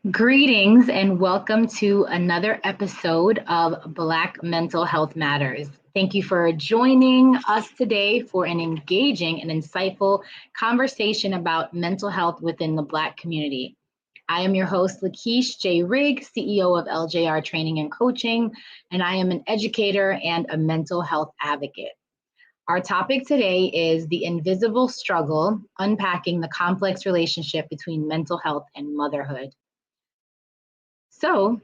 Greetings and welcome to another episode of Black Mental Health Matters. Thank you for joining us today for an engaging and insightful conversation about mental health within the Black community. I am your host, LaChish Rigg, CEO of LJR Training and Coaching, and I am an educator and a mental health advocate. Our topic today is the invisible struggle, unpacking the complex relationship between mental health and motherhood. So,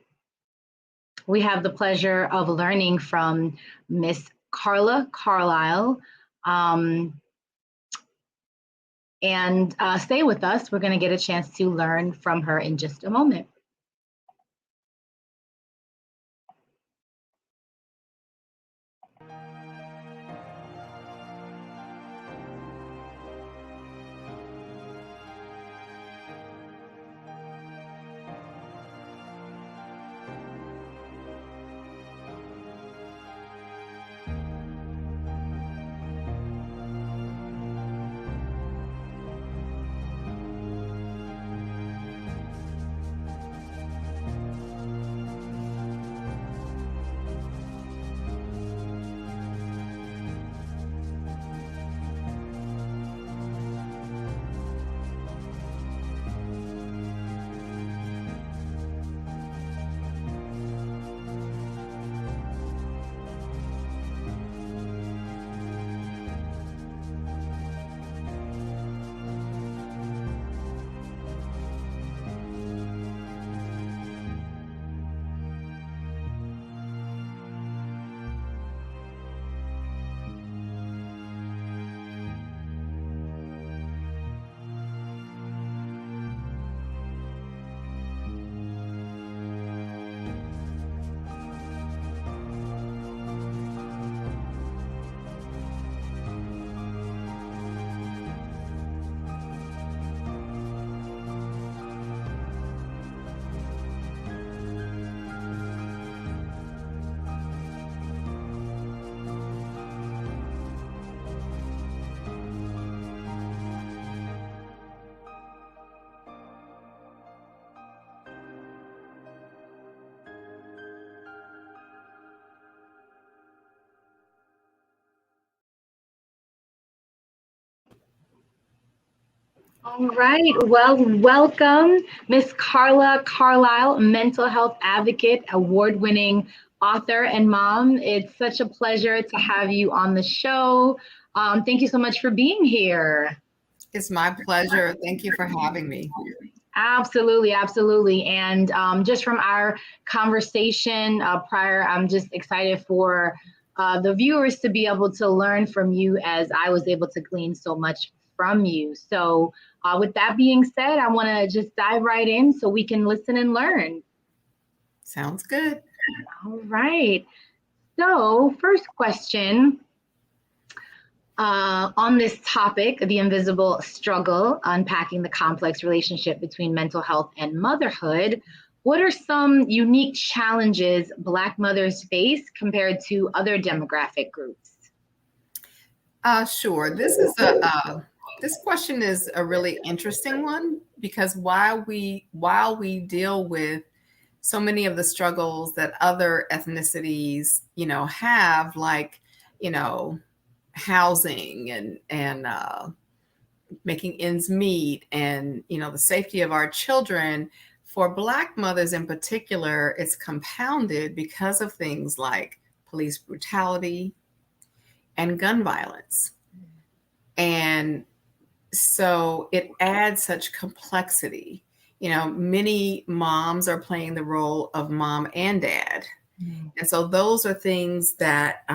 we have the pleasure of learning from Miss Carla Carlisle. And stay with us. We're going to get a chance to learn from her in just a moment. All right. Well, welcome, Miss Carla Carlisle, mental health advocate, award-winning author and mom. It's such a pleasure to have you on the show. Thank you so much for being here. It's my pleasure. Thank you for having me. Absolutely, absolutely. And just from our conversation prior, I'm just excited for the viewers to be able to learn from you as I was able to glean so much from you. So, with that being said, I want to just dive right in so we can listen and learn. Sounds good. All right. So, first question on this topic, the invisible struggle, unpacking the complex relationship between mental health and motherhood. What are some unique challenges Black mothers face compared to other demographic groups? Sure. This question is a really interesting one because while we deal with so many of the struggles that other ethnicities, have, like, housing and making ends meet, and the safety of our children. For Black mothers in particular, it's compounded because of things like police brutality and gun violence. And so it adds such complexity. Many moms are playing the role of mom and dad. And so those are things that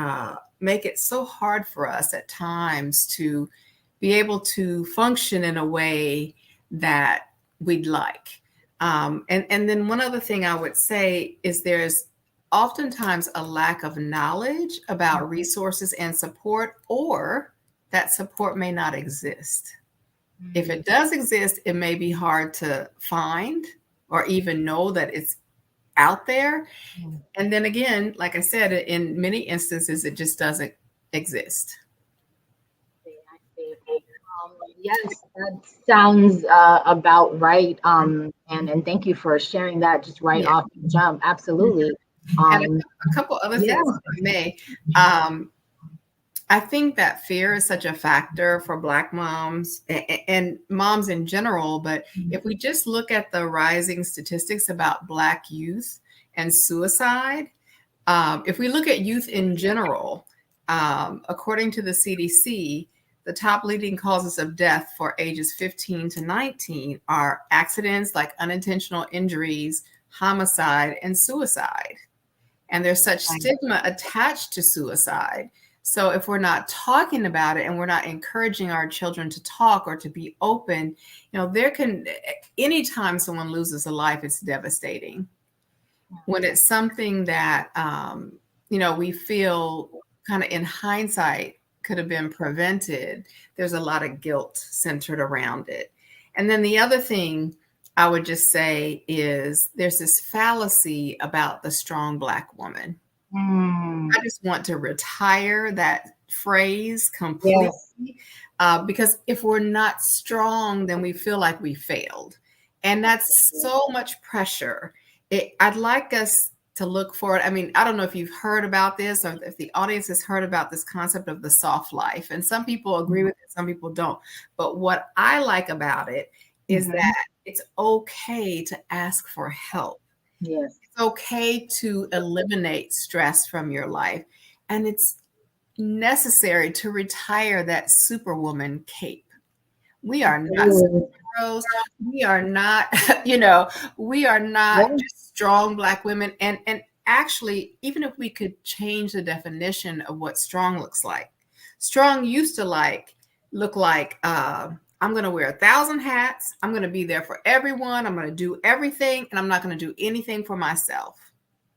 make it so hard for us at times to be able to function in a way that we'd like. And then one other thing I would say is there's oftentimes a lack of knowledge about resources and support, or that support may not exist. If it does exist, it may be hard to find or even know that it's out there. And then again, like I said, in many instances, it just doesn't exist. I see. Yes, that sounds about right. And thank you for sharing that just right Yeah. off the jump. Mhm. Absolutely. And Um, a couple other yeah. things, if I may. Um, I think that fear is such a factor for Black moms and moms in general. But if we just look at the rising statistics about Black youth and suicide, if we look at youth in general, according to the CDC, the top leading causes of death for ages 15 to 19 are accidents like unintentional injuries, homicide, and suicide. And there's such stigma attached to suicide. So if we're not talking about it and we're not encouraging our children to talk or to be open, there can, anytime someone loses a life, it's devastating. When it's something that, we feel kind of in hindsight could have been prevented, there's a lot of guilt centered around it. And then the other thing I would just say is there's this fallacy about the strong Black woman. Mm, I just want to retire that phrase completely, yes. because if we're not strong, then we feel like we failed. And that's so much pressure. I'd like us to look for it. I mean, I don't know if you've heard about this or if the audience has heard about this concept of the soft life. And some people agree with it, some people don't. But what I like about it is Mhm. that it's okay to ask for help. Yes. It's okay to eliminate stress from your life. And it's necessary to retire that superwoman cape. We are not Absolutely. superheroes. We are not, we are not Yes. just strong Black women. And actually, even if we could change the definition of what strong looks like, strong used to look like I'm going to wear 1,000 hats. I'm going to be there for everyone. I'm going to do everything, and I'm not going to do anything for myself.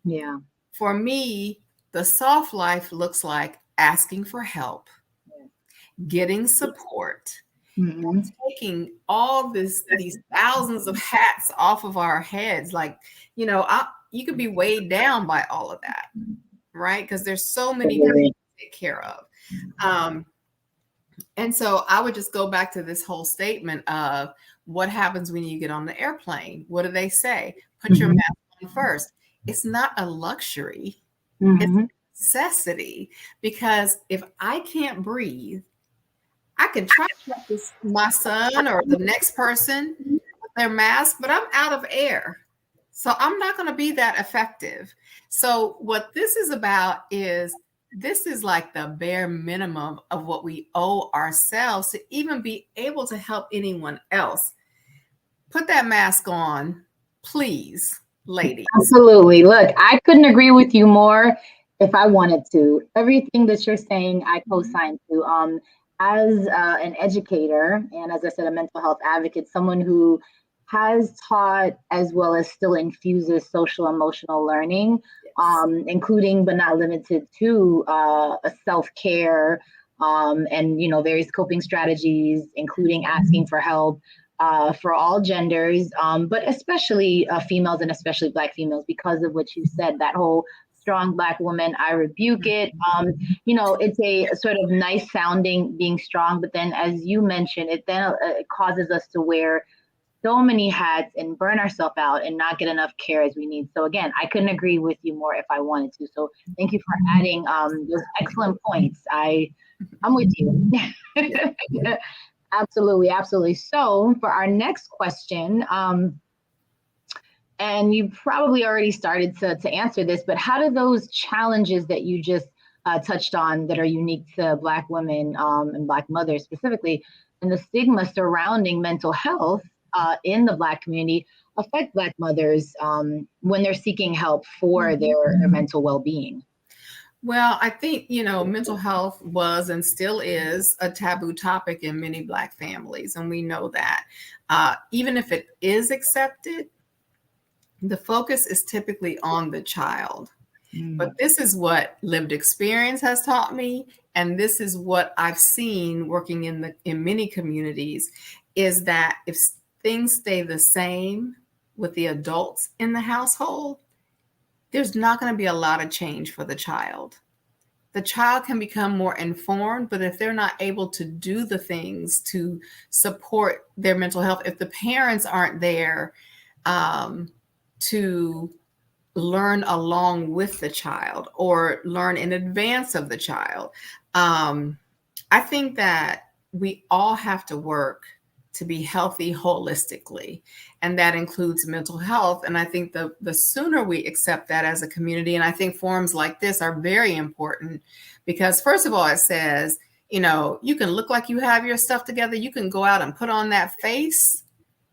Yeah. For me, the soft life looks like asking for help, getting support, Mhm. taking all these thousands of hats off of our heads. Like, you could be weighed down by all of that, right? Because there's so many things Absolutely. to take care of. Um, and so I would just go back to this whole statement of what happens when you get on the airplane. What do they say? Put your Mhm. mask on first. It's not a luxury. It's Mhm. a necessity, because if I can't breathe, I can try to help my son or the next person with their mask, but I'm out of air. So I'm not going to be that effective. So what this is about is this is like the bare minimum of what we owe ourselves to even be able to help anyone else. Put that mask on, please, ladies. Absolutely. Look, I couldn't agree with you more if I wanted to. Everything that you're saying, I co-sign to. As an educator and as I said, a mental health advocate, someone who has taught as well as still infuses social emotional learning, Yes. including but not limited to a self-care and various coping strategies, including asking for help for all genders, but especially females and especially Black females, because of what you said, that whole strong Black woman, I rebuke it. It's a sort of nice sounding being strong, but then as you mentioned, it then it causes us to wear so many hats and burn ourselves out and not get enough care as we need. So again, I couldn't agree with you more if I wanted to. So thank you for adding those excellent points. I'm with you. Yeah. Absolutely, absolutely. So for our next question, and you probably already started to answer this, but how do those challenges that you just touched on that are unique to Black women and Black mothers specifically, and the stigma surrounding mental health in the Black community affect Black mothers when they're seeking help for their mental well-being? Well, I think, mental health was and still is a taboo topic in many Black families, and we know that. Even if it is accepted, the focus is typically on the child. But Mm. this is what lived experience has taught me, and this is what I've seen working in many communities, is that if things stay the same with the adults in the household, there's not going to be a lot of change for the child. the child can become more informed, but if they're not able to do the things to support their mental health, if the parents aren't there to learn along with the child or learn in advance of the child, I think that we all have to work to be healthy holistically, and that includes mental health. And I think the sooner we accept that as a community, and I think forums like this are very important, because first of all, it says, you know, you can look like you have your stuff together, you can go out and put on that face,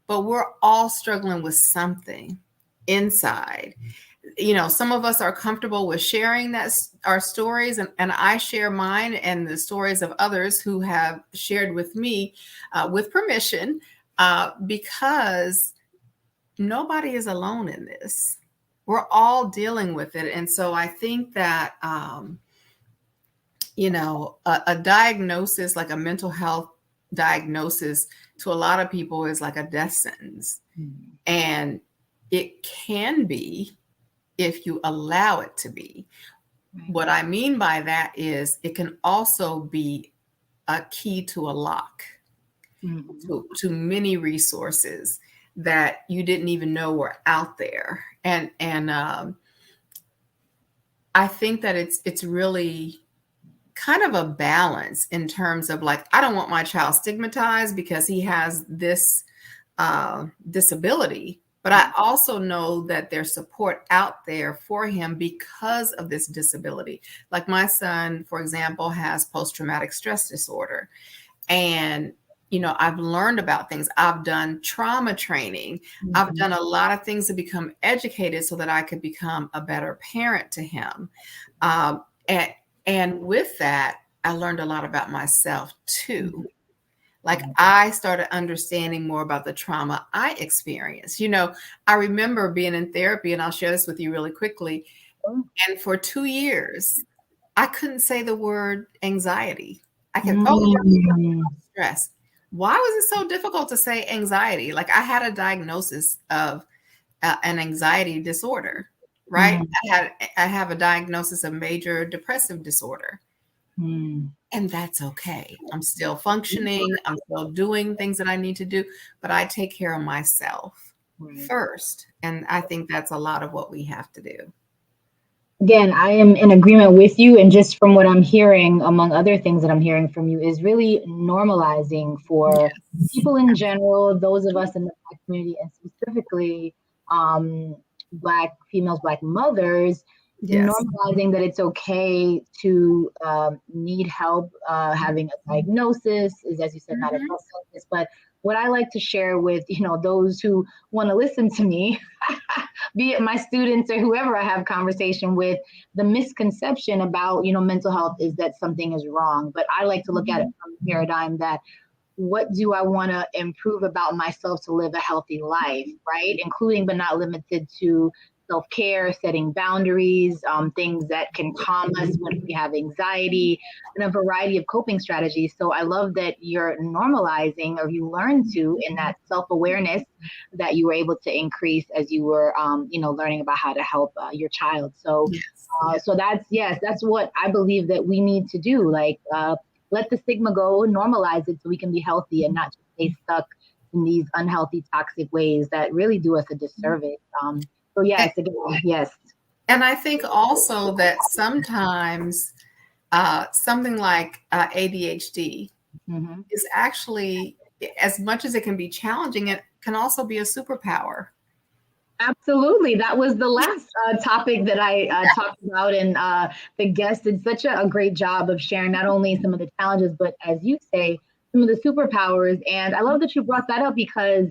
but we're all struggling with something inside. You know, some of us are comfortable with sharing our stories, and I share mine and the stories of others who have shared with me with permission, because nobody is alone in this. We're all dealing with it. And so I think that, you know, a diagnosis, like a mental health diagnosis, to a lot of people is like a death sentence. Mm-hmm. And it can be, if you allow it to be. Right. What I mean by that is it can also be a key to a lock, mm-hmm. to many resources that you didn't even know were out there. And I think that it's really kind of a balance in terms of, like, I don't want my child stigmatized because he has this disability. But I also know that there's support out there for him because of this disability. Like my son, for example, has post-traumatic stress disorder. And, you know, I've learned about things. I've done trauma training. Mm-hmm. I've done a lot of things to become educated so that I could become a better parent to him. And with that, I learned a lot about myself too. Mm-hmm. Like, I started understanding more about the trauma I experienced. You know, I remember being in therapy, and I'll share this with you really quickly. And for 2 years, I couldn't say the word anxiety. I kept, stress. Why was it so difficult to say anxiety? Like, I had a diagnosis of an anxiety disorder, right? I have a diagnosis of major depressive disorder. And that's okay. I'm still functioning. I'm still doing things that I need to do, but I take care of myself first. And I think that's a lot of what we have to do. Again, I am in agreement with you. And just from what I'm hearing, among other things that I'm hearing from you, is really normalizing for people in general, those of us in the Black community, and specifically Black females, Black mothers, normalizing that it's okay to need help. Having a diagnosis is, as you said, not a death sentence. But what I like to share with, you know, those who want to listen to me, be it my students or whoever I have conversation with, the misconception about, you know, mental health is that something is wrong. But I like to look at it from the paradigm that, what do I want to improve about myself to live a healthy life, right? Including but not limited to self-care, setting boundaries, things that can calm us when we have anxiety, and a variety of coping strategies. So I love that you're normalizing, or you learn to, in that self-awareness that you were able to increase as you were, you know, learning about how to help your child. So, so that's what I believe that we need to do. Like, let the stigma go, normalize it so we can be healthy and not just stay stuck in these unhealthy, toxic ways that really do us a disservice. So yes, again, yes. And I think also that sometimes something like ADHD is actually, as much as it can be challenging, it can also be a superpower. Absolutely. That was the last topic that I talked about. And the guest did such a great job of sharing not only some of the challenges, but, as you say, some of the superpowers. And I love that you brought that up because,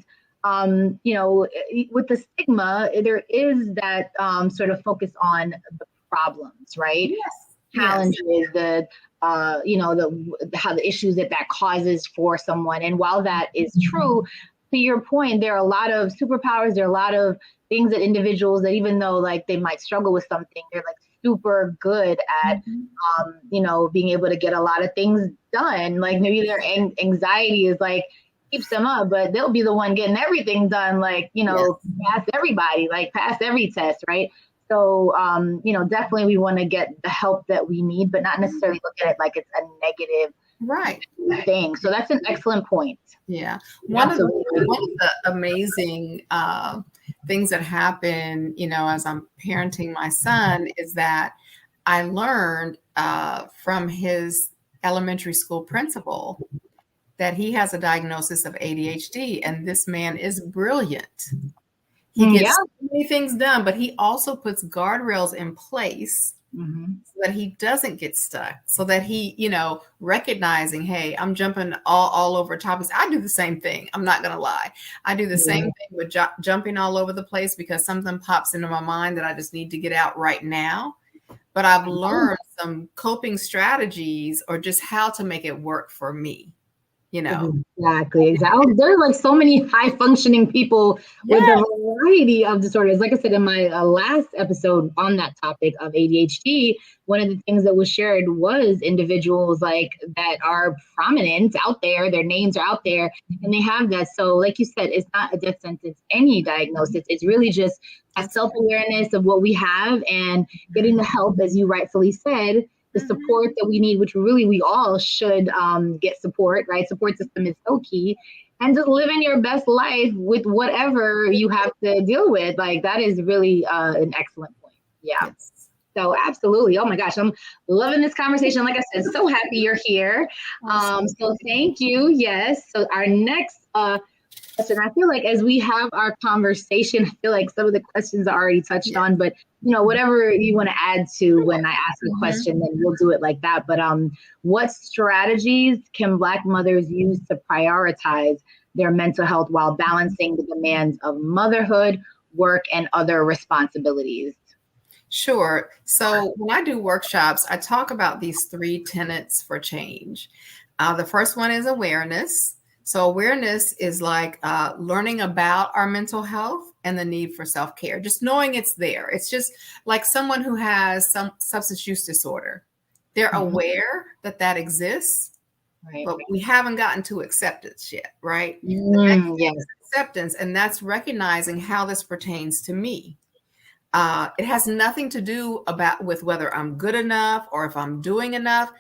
you know, with the stigma, there is that sort of focus on the problems, right? Yes. Challenges, the you know, how the issues that causes for someone. And while that is true, to your point, there are a lot of superpowers. There are a lot of things that individuals that, even though like they might struggle with something, they're like super good at, you know, being able to get a lot of things done. Like maybe their anxiety is like keeps them up, but they'll be the one getting everything done. Like, you know, past everybody, like past every test, right? So, definitely we want to get the help that we need, but not necessarily look at it like it's a negative thing. So that's an excellent point. Yeah. One of the amazing things that happen, as I'm parenting my son is that I learned from his elementary school principal that he has a diagnosis of ADHD, and this man is brilliant. He gets so many things done, but he also puts guardrails in place so that he doesn't get stuck, so that he, recognizing, hey, I'm jumping all over topics. I do the same thing. I'm not going to lie. I do the same thing with jumping all over the place because something pops into my mind that I just need to get out right now. But I've learned some coping strategies or just how to make it work for me. Exactly. There's like so many high functioning people with a variety of disorders. Like I said in my last episode on that topic of ADHD, one of the things that was shared was individuals like that are prominent out there, their names are out there, and they have that. So like you said, it's not a death sentence, any diagnosis. It's really just a self-awareness of what we have and getting the help, as you rightfully said, the support that we need, which really we all should get support, right? Support system is so key. And just living your best life with whatever you have to deal with. Like that is really an excellent point. Yeah. Yes. So absolutely. Oh my gosh, I'm loving this conversation. Like I said, so happy you're here. So thank you. Yes. So our next question, I feel like as we have our conversation, I feel like some of the questions are already touched on, but whatever you want to add to when I ask a question, then we'll do it like that. But what strategies can Black mothers use to prioritize their mental health while balancing the demands of motherhood, work, and other responsibilities? Sure. So when I do workshops, I talk about these 3 tenets for change. The first one is awareness. So awareness is like learning about our mental health and the need for self-care, just knowing it's there. It's just like someone who has some substance use disorder. They're aware that exists, but we haven't gotten to acceptance yet, right? Yes. Acceptance, and that's recognizing how this pertains to me. It has nothing to do with whether I'm good enough or if I'm doing enough,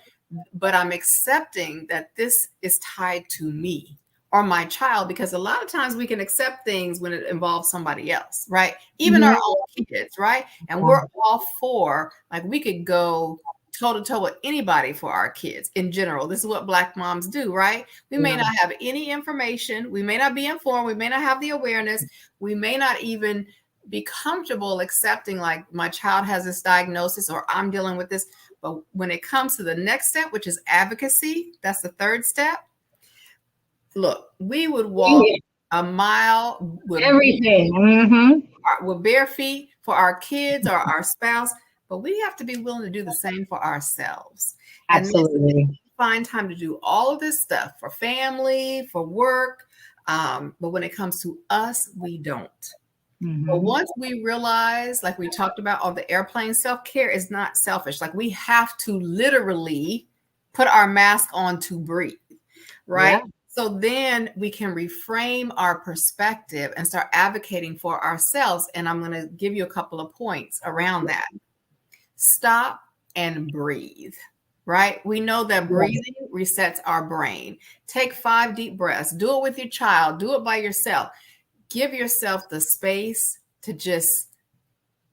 but I'm accepting that this is tied to me or my child, because a lot of times we can accept things when it involves somebody else, right? Even our own kids, right? And we're all for, like, we could go toe to toe with anybody for our kids in general. This is what Black moms do, right? We may not have any information. We may not be informed. We may not have the awareness. We may not even be comfortable accepting, like, my child has this diagnosis or I'm dealing with this. But when it comes to the next step, which is advocacy, that's the third step. Look, we would walk a mile with everything with bare feet for our kids or our spouse, but we have to be willing to do the same for ourselves. Absolutely. And find time to do all of this stuff for family, for work. But when it comes to us, we don't. But once we realize, like we talked about on the airplane, self-care is not selfish. Like, we have to literally put our mask on to breathe, right? Yeah. So then we can reframe our perspective and start advocating for ourselves. And I'm going to give you a couple of points around that. Stop and breathe, right? We know that breathing resets our brain. Take 5 deep breaths. Do it with your child. Do it by yourself. Give yourself the space to just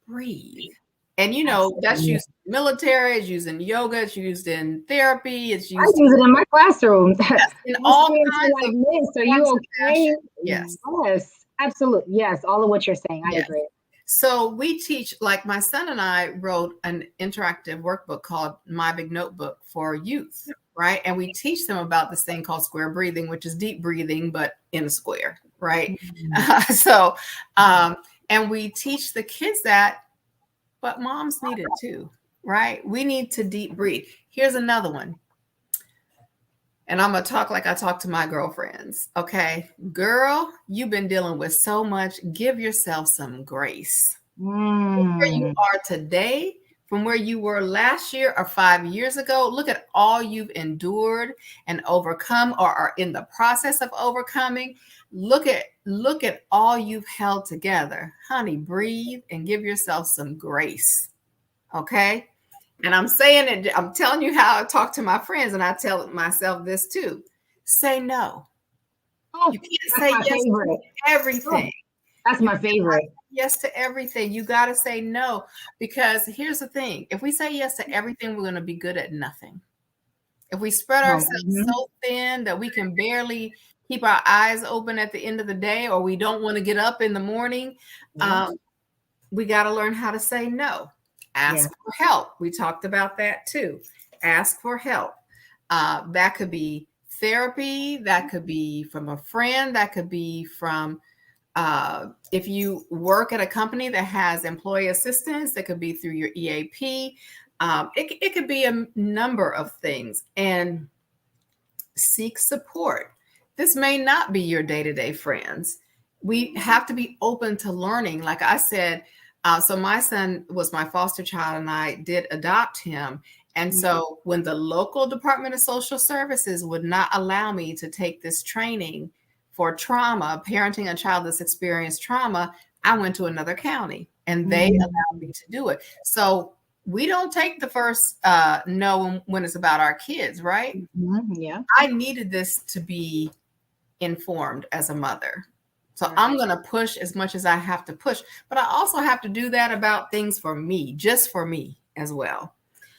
breathe. And, that's used in the military, it's used in yoga, it's used in therapy, it's used. I use it in my classroom. Yes, in all kinds of this. Are you okay? Yes. Yes, absolutely. Yes, all of what you're saying. I agree. So we teach, like, my son and I wrote an interactive workbook called My Big Notebook for youth, right? And we teach them about this thing called square breathing, which is deep breathing, but in a square, right? And we teach the kids that, but moms need it too, right? We need to deep breathe. Here's another one. And I'm going to talk like I talk to my girlfriends. Okay, girl, you've been dealing with so much. Give yourself some grace. Where you are today, from where you were last year or 5 years ago, look at all you've endured and overcome or are in the process of overcoming. look at all you've held together. Honey, breathe and give yourself some grace. Okay? And I'm saying it, I'm telling you how I talk to my friends, and I tell myself this too. Say no. Oh, You can't that's say my yes to favorite. everything. Oh, that's You my cannot favorite. say yes to everything. You got to say no, because here's the thing. If we say yes to everything, we're going to be good at nothing. If we spread Oh, ourselves so thin that we can barely keep our eyes open at the end of the day, or we don't want to get up in the morning, yeah, we got to learn how to say no. yeah. Ask for help. We talked about that too. Ask for help. That could be therapy. That could be from a friend. That could be from, if you work at a company that has employee assistance, that could be through your EAP. It could be a number of things. And seek support. This may not be your day-to-day friends. We have to be open to learning. Like I said, so my son was my foster child, and I did adopt him. And so when the local Department of Social Services would not allow me to take this training for trauma, parenting a child that's experienced trauma, I went to another county, and they allowed me to do it. So we don't take the first no when it's about our kids, right? Yeah. I needed this to be informed as a mother. So Right. I'm going to push as much as I have to push, but I also have to do that about things for me, just for me as well.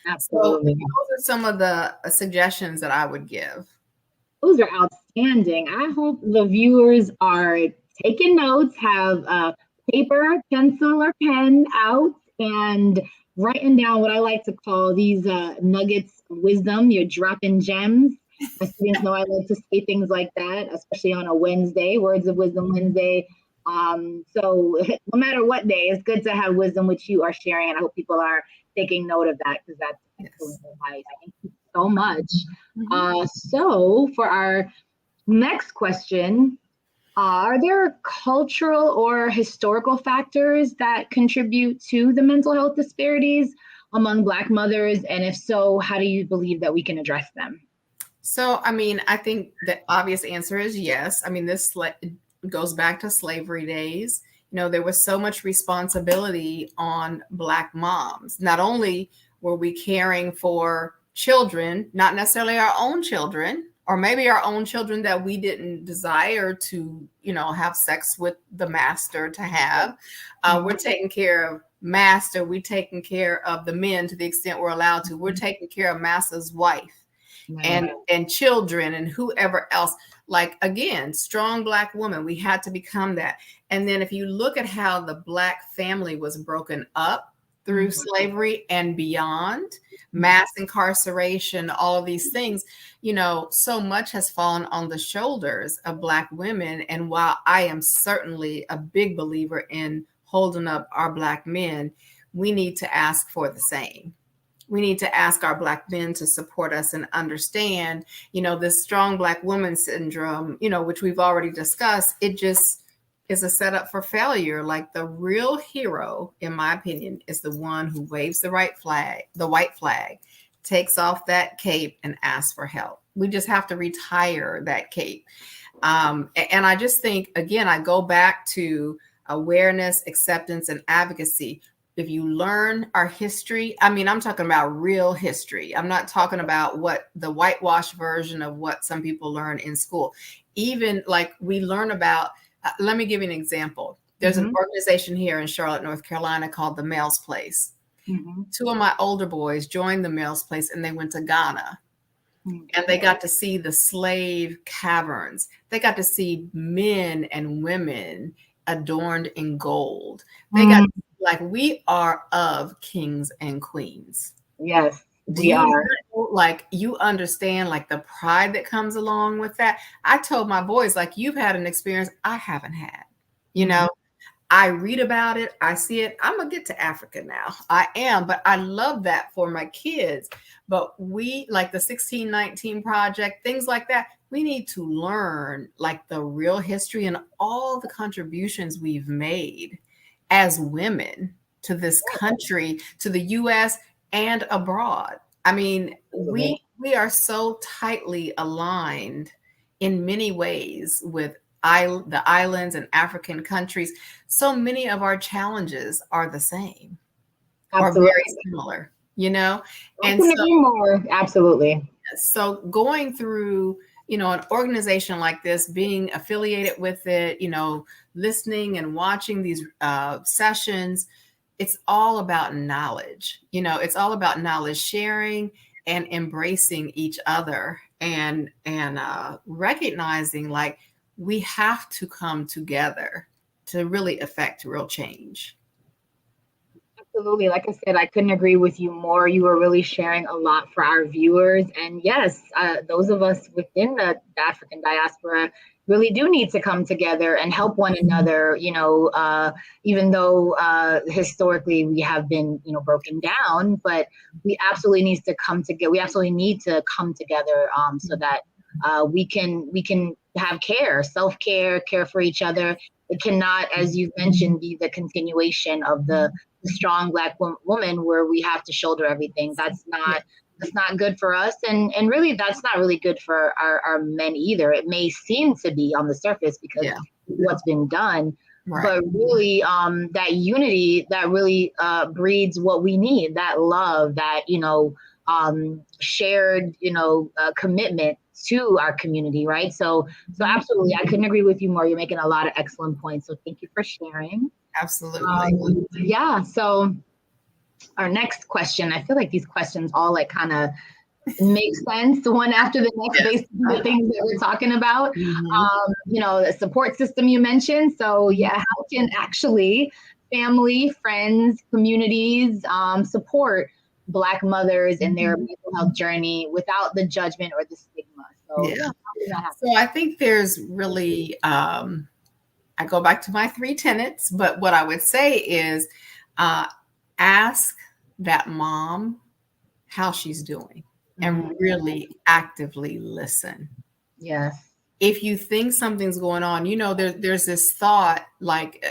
So Absolutely. those are some of the suggestions that I would give. Those are outstanding. I hope the viewers are taking notes, have paper, pencil, or pen out, and writing down what I like to call these nuggets of wisdom. You're dropping gems. My students know I like to say things like that, especially on a Wednesday, Words of Wisdom Wednesday. So no matter what day, it's good to have wisdom which you are sharing, and I hope people are taking note of that, because that's excellent advice. Thank you so much. So for our next question, are there cultural or historical factors that contribute to the mental health disparities among Black mothers? And if so, how do you believe that we can address them? So, I mean, I think the obvious answer is yes. I mean, this goes back to slavery days. You know, there was so much responsibility on Black moms. Not only were we caring for children, not necessarily our own children, or maybe our own children that we didn't desire to, you know, have sex with the master to have. We're taking care of master. We're taking care of the men to the extent we're allowed to. We're taking care of master's wife and children and whoever else. Like, again, strong Black woman, we had to become that. And then if you look at how the Black family was broken up through slavery and beyond, mass incarceration, all of these things, you know, so much has fallen on the shoulders of Black women. And while I am certainly a big believer in holding up our Black men, we need to ask for the same. We need to ask our Black men to support us and understand, you know, this strong Black woman syndrome, you know, which we've already discussed. It just is a setup for failure. Like, the real hero, in my opinion, is the one who waves the white flag, takes off that cape and asks for help. We just have to retire that cape. And I just think, again, I go back to awareness, acceptance, and advocacy. If you learn our history, I mean, I'm talking about real history. I'm not talking about what the whitewashed version of what some people learn in school. Even like we learn about, let me give you an example. There's an organization here in Charlotte, North Carolina called the Mel's Place. Two of my older boys joined the Mel's Place, and they went to Ghana. And they got to see the slave caverns. They got to see men and women adorned in gold. They got, like, we are of kings and queens. Yes, Do we you are. know, like, you understand, like, the pride that comes along with that? I told my boys, like, you've had an experience I haven't had. You know, I read about it. I see it. I'm going to get to Africa now. I am, but I love that for my kids. But we, like the 1619 Project, things like that, we need to learn, like, the real history and all the contributions we've made as women to this country, to the U.S. and abroad. I mean, we are so tightly aligned in many ways with the islands and African countries, so many of our challenges are the same or Absolutely. very similar, you know? I And couldn't so, agree more. Absolutely. so going through, an organization like this, being affiliated with it, listening and watching these sessions, it's all about knowledge. It's all about knowledge sharing and embracing each other and recognizing like we have to come together to really affect real change. Absolutely. Like I said, I couldn't agree with you more. You were really sharing a lot for our viewers. And yes, those of us within the African diaspora really do need to come together and help one another, even though historically we have been, broken down, but we absolutely need to come together. We absolutely need to come together so that we can have care, self-care, care for each other. It cannot, as you've mentioned, be the continuation of the strong Black woman where we have to shoulder everything. That's not good for us, and really that's not really good for our men either. It may seem to be on the surface because Yeah. what's been done, Right. but really that unity that really breeds what we need, that love, that shared commitment to our community, right? So absolutely, I couldn't agree with you more. You're making a lot of excellent points, so thank you for sharing. Absolutely. Yeah, so our next question, I feel like these questions all like kind of make sense one after the next, Yes. based on the things that we're talking about. Mhm. The support system you mentioned. So yeah, how can actually family, friends, communities support Black mothers in their mental health journey without the judgment or the stigma? So Yeah. how can that happen? So I think there's really, I go back to my 3 tenets, but what I would say is ask that mom how she's doing and really actively listen. Yes. If you think something's going on, there's this thought like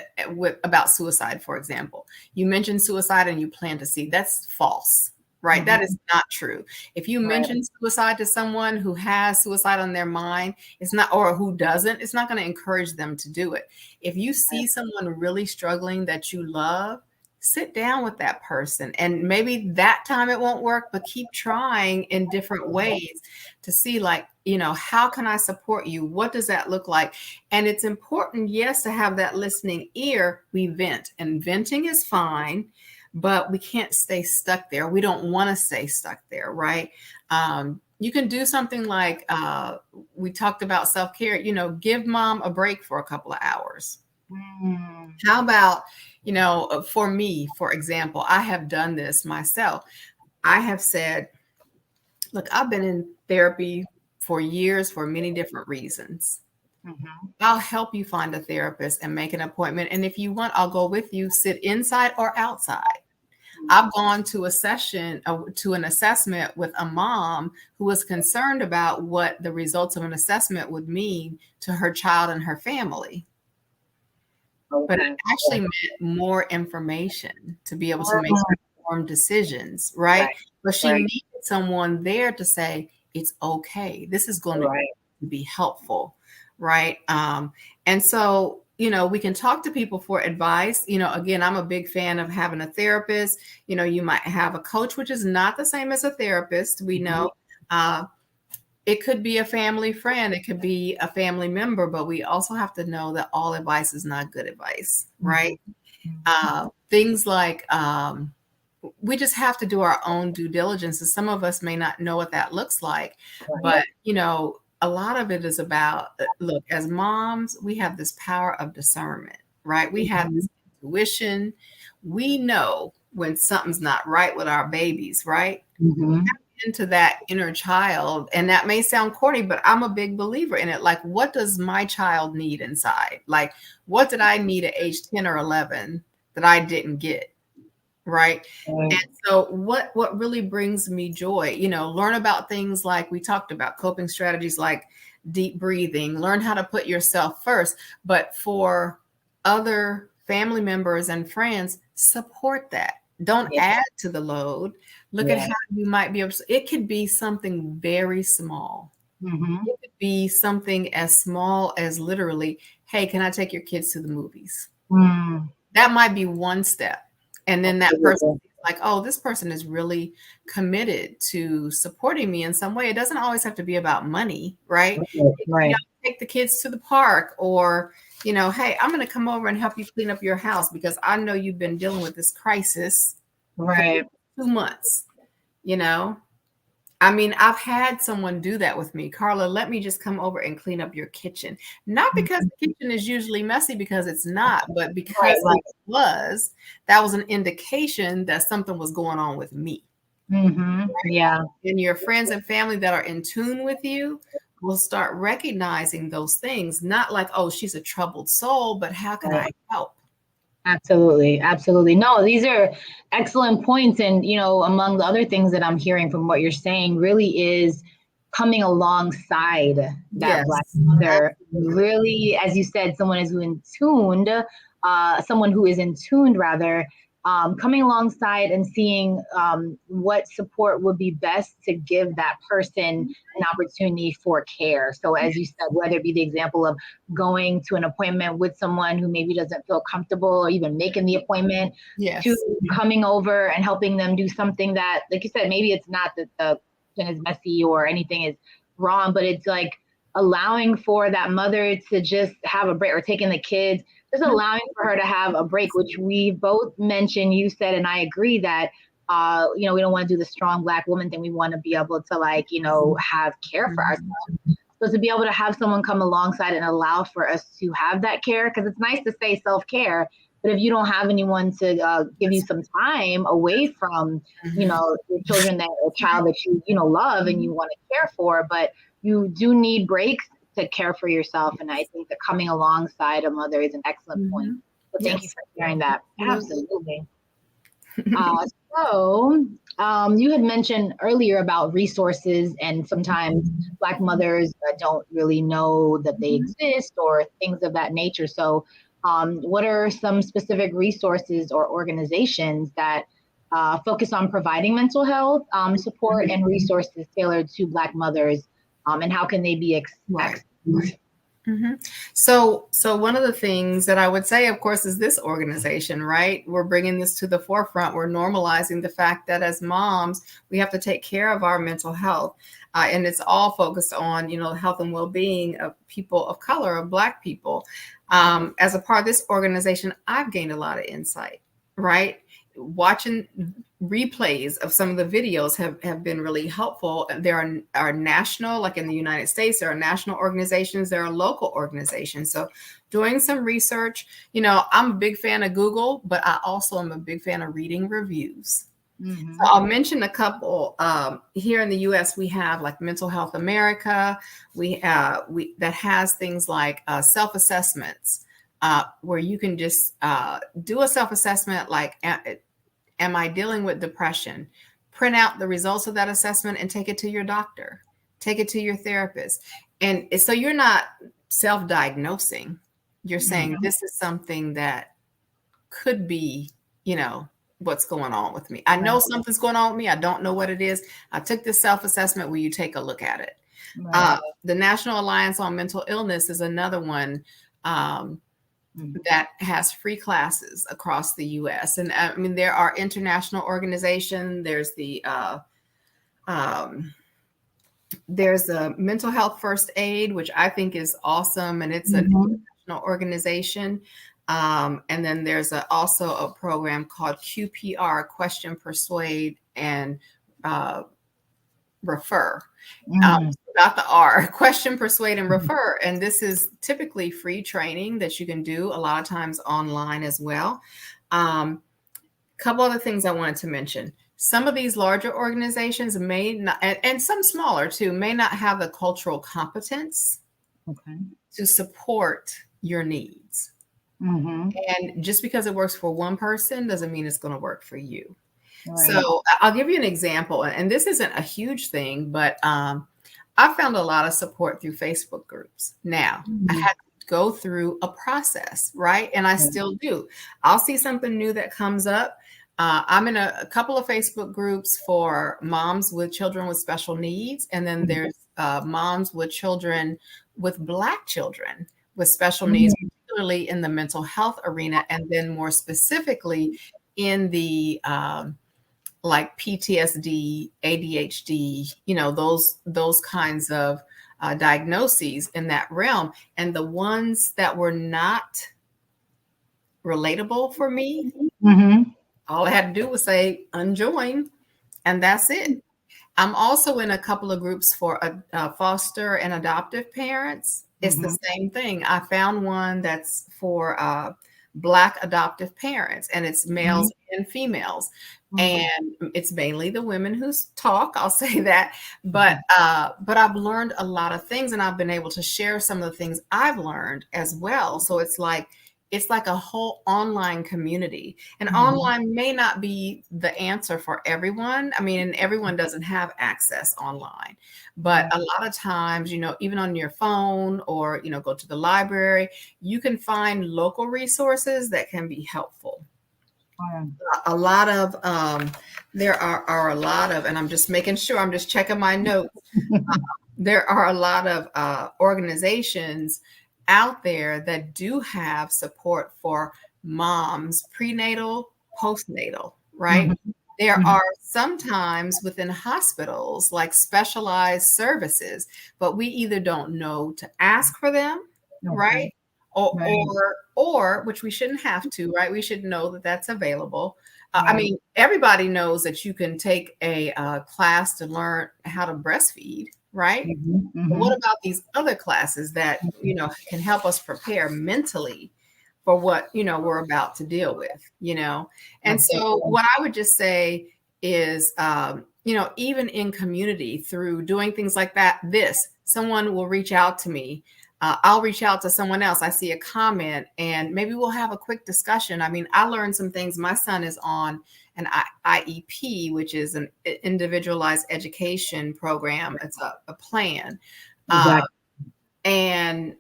about suicide, for example. You mentioned suicide and you plant a seed. That's false, right? That is not true. If you mention suicide to someone who has suicide on their mind, it's not, or who doesn't, it's not going to encourage them to do it. If you see someone really struggling that you love, sit down with that person, and maybe that time it won't work, but keep trying in different ways to see like, how can I support you? What does that look like? And it's important, yes, to have that listening ear. We vent, and venting is fine, but we can't stay stuck there. We don't want to stay stuck there, right? You can do something like we talked about self-care, give mom a break for a couple of hours. How about, for me, for example, I have done this myself. I have said, look, I've been in therapy for years for many different reasons. I'll help you find a therapist and make an appointment. And if you want, I'll go with you, sit inside or outside. I've gone to a session, to an assessment with a mom who was concerned about what the results of an assessment would mean to her child and her family. But it actually meant more information to be able to make informed decisions, right? But she needed someone there to say, it's okay. This is going to be helpful, right? And so, we can talk to people for advice. Again, I'm a big fan of having a therapist. You might have a coach, which is not the same as a therapist. We know it could be a family friend, it could be a family member, but we also have to know that all advice is not good advice, right? Things like we just have to do our own due diligence. And some of us may not know what that looks like, but a lot of it is about, look, as moms, we have this power of discernment, right? We have this intuition. We know when something's not right with our babies, right? Into that inner child, and that may sound corny, but I'm a big believer in it. Like, what does my child need inside? Like, what did I need at age 10 or 11 that I didn't get? Right. And so what really brings me joy, learn about things like we talked about, coping strategies like deep breathing, learn how to put yourself first. But for other family members and friends, support that. Don't add to the load. Look at how you might be able to, it could be something very small. Mm-hmm. It could be something as small as literally, hey, can I take your kids to the movies? Mm. That might be one step. And then that person Absolutely. is like, oh, this person is really committed to supporting me in some way. It doesn't always have to be about money, right? Right. It could be, Right. I'll take the kids to the park, or, hey, I'm going to come over and help you clean up your house because I know you've been dealing with this crisis for Right. 2 months, you know? I mean, I've had someone do that with me. Carla, let me just come over and clean up your kitchen. Not because Mhm. the kitchen is usually messy, because it's not, but Right. because Right. that was an indication that something was going on with me. Mm-hmm. Yeah. And your friends and family that are in tune with you will start recognizing those things, not like, oh, she's a troubled soul, but how can Right. I help? Absolutely. Absolutely. No, these are excellent points. And, among the other things that I'm hearing from what you're saying really is coming alongside that Black Yes, mother. absolutely. Really, as you said, someone who is in tuned rather, coming alongside and seeing what support would be best to give that person an opportunity for care. So, as you said, whether it be the example of going to an appointment with someone who maybe doesn't feel comfortable or even making the appointment, to Yes. coming over and helping them do something that, like you said, maybe it's not that the person is messy or anything is wrong, but it's like allowing for that mother to just have a break, or taking the kids, just allowing for her to have a break, which we both mentioned. You said, and I agree that we don't want to do the strong Black woman thing. We want to be able to, like, have care for ourselves. So to be able to have someone come alongside and allow for us to have that care, because it's nice to say self-care, but if you don't have anyone to give you some time away from, Mhm. your children, that or child that love and you want to care for, but you do need breaks to care for yourself. And I think that coming alongside a mother is an excellent point. Mhm. So thank you Yes, for sharing that. absolutely. Absolutely. Uh, so, you had mentioned earlier about resources, and sometimes Black mothers don't really know that they Mhm. exist or things of that nature. So, what are some specific resources or organizations that focus on providing mental health support and resources tailored to Black mothers? And how can they be Right. hmm So one of the things that I would say, of course, is this organization, right? We're bringing this to the forefront. We're normalizing the fact that as moms, we have to take care of our mental health, and it's all focused on, health and well-being of people of color, of Black people. As a part of this organization, I've gained a lot of insight, right? Watching replays of some of the videos have been really helpful. There are national, like in the United States, there are national organizations, there are local organizations. So doing some research, I'm a big fan of Google, but I also am a big fan of reading reviews. So Mm-hmm. I'll mention a couple. Here in the U.S., we have like Mental Health America. We that has things like self-assessments, where you can just do a self-assessment like, am I dealing with depression? Print out the results of that assessment and take it to your doctor, take it to your therapist. And so you're not self diagnosing. You're saying, Mm-hmm. this is something that could be, what's going on with me. I know Right. something's going on with me. I don't know what it is. I took this self assessment. Will you take a look at it? Right. The National Alliance on Mental Illness is another one. Um, Mm-hmm. that has free classes across the U.S. And I mean, there are international organizations. Um, there's a Mental Health First Aid, which I think is awesome, and it's an Mm-hmm. international organization. And then there's also a program called QPR, Question, Persuade, and uh, Refer. Mm-hmm. Not the R, question, persuade, and refer. And this is typically free training that you can do, a lot of times online as well. Couple other things I wanted to mention. Some of these larger organizations may not, and some smaller too, may not have the cultural competence Okay. to support your needs. Mm-hmm. And just because it works for one person doesn't mean it's going to work for you. Right. So I'll give you an example, and this isn't a huge thing, but I found a lot of support through Facebook groups. Now, I Mm-hmm. had to go through a process, right? And I still do. I'll see something new that comes up. I'm in a couple of Facebook groups for moms with children with special needs, and then there's moms with children, with Black children with special needs, particularly in the mental health arena, and then more specifically in the like PTSD, ADHD, those kinds of diagnoses in that realm. And the ones that were not relatable for me, all I had to do was say unjoin, and that's it. I'm also in a couple of groups for foster and adoptive parents. It's the same thing. I found one that's for Black adoptive parents, and it's males and females. And it's mainly the women who talk, I'll say that. But I've learned a lot of things, and I've been able to share some of the things I've learned as well. So it's like a whole online community, and online may not be the answer for everyone. I mean, and everyone doesn't have access online, but a lot of times, even on your phone or, go to the library, you can find local resources that can be helpful. A lot of, there are a lot of, and I'm just making sure, I'm just checking my notes. There are a lot of organizations out there that do have support for moms, prenatal, postnatal, right? There are sometimes within hospitals like specialized services, but we either don't know to ask for them, right? Or which we shouldn't have to, right? We should know that that's available. I mean, everybody knows that you can take a class to learn how to breastfeed, right? But what about these other classes that, can help us prepare mentally for what, we're about to deal with, And so what I would just say is, even in community, through doing things like that, someone will reach out to me. I'll reach out to someone else. I see a comment and maybe we'll have a quick discussion. I mean, I learned some things. My son is on an IEP, which is an individualized education program. It's a plan. And,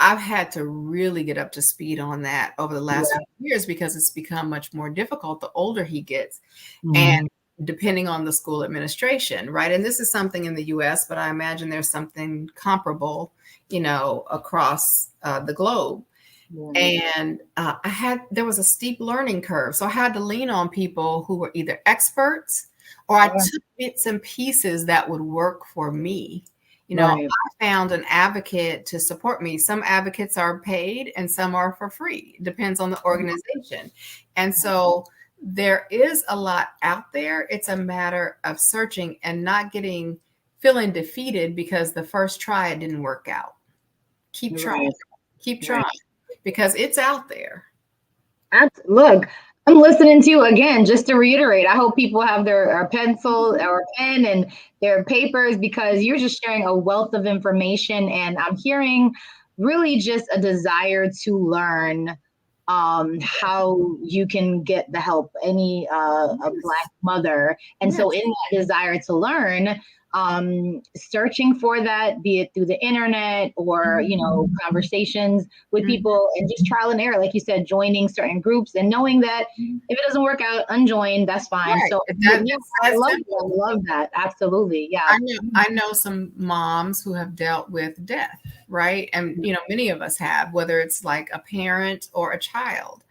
I've had to really get up to speed on that over the last few years because it's become much more difficult the older he gets. And depending on the school administration, right? And this is something in the US, but I imagine there's something comparable, across the globe. And there was a steep learning curve. So I had to lean on people who were either experts or I took bits and pieces that would work for me. I found an advocate to support me. Some advocates are paid and some are for free. It depends on the organization. And so there is a lot out there. It's a matter of searching and not feeling defeated because the first try it didn't work out. Keep trying, because it's out there. Look, I'm listening to you again, just to reiterate. I hope people have their pencil or pen and their papers, because you're just sharing a wealth of information. And I'm hearing really just a desire to learn how you can get the help, a Black mother. And so in that desire to learn, searching for that, be it through the internet or, conversations with people, and just trial and error, like you said, joining certain groups and knowing that if it doesn't work out, unjoin, that's fine. Right. So I love that. Absolutely. Yeah. I know some moms who have dealt with death, right? And, many of us have, whether it's like a parent or a child.